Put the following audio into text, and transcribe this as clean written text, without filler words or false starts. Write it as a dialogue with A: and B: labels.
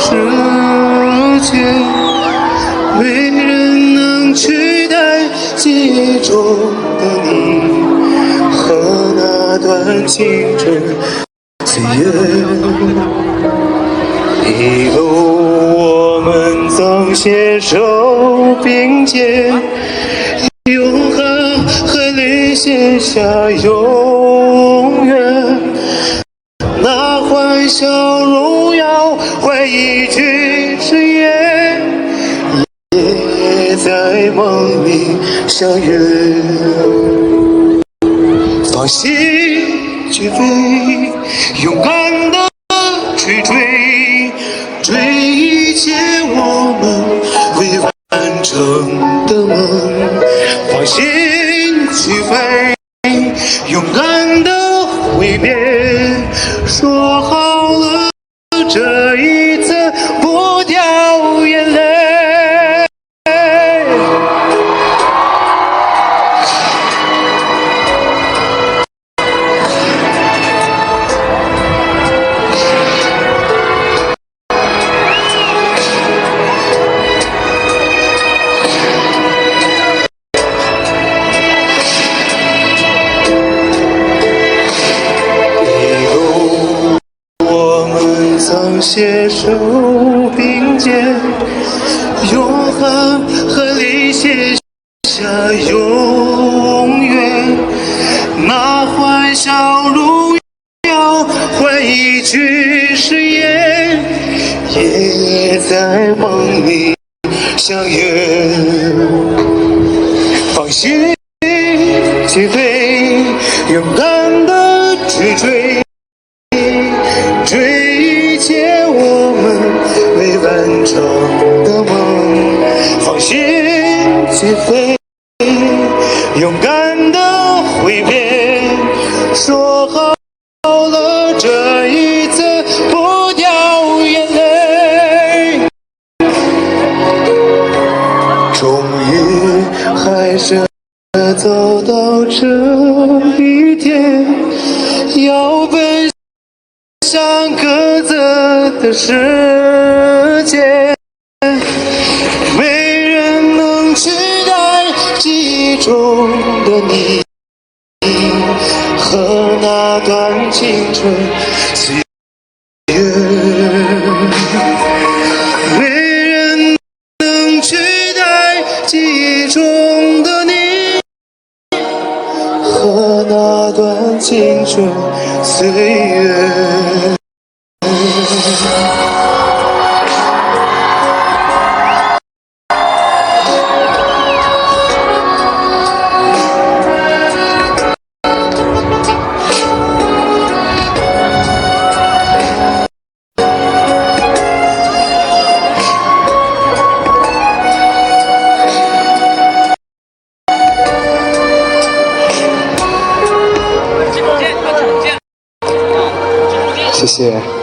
A: 世界，没人能取代记忆中的你和那段青春岁月。一路我们曾携手并肩，用汗和泪写下永远。那欢笑荣耀会一句誓言，也在梦里相约。放心去飞，勇敢的去追，追一切我们未完成的梦。放心去飞，勇敢的挥别，说好了这一次不掉眼泪。曾携手并肩，用汗和泪写下永远。那欢笑荣耀会一句誓言，也在梦里相约。放心去飞，勇敢的去追，追一切我们未完成的梦。放心去飞，勇敢的挥别，说好了这一次不掉眼泪。终于还是走到这一天，要奔向各自的世界，没人能取代记忆中的你和那段青春岁月，没人能取代记忆中的你和那段青春岁月。谢谢。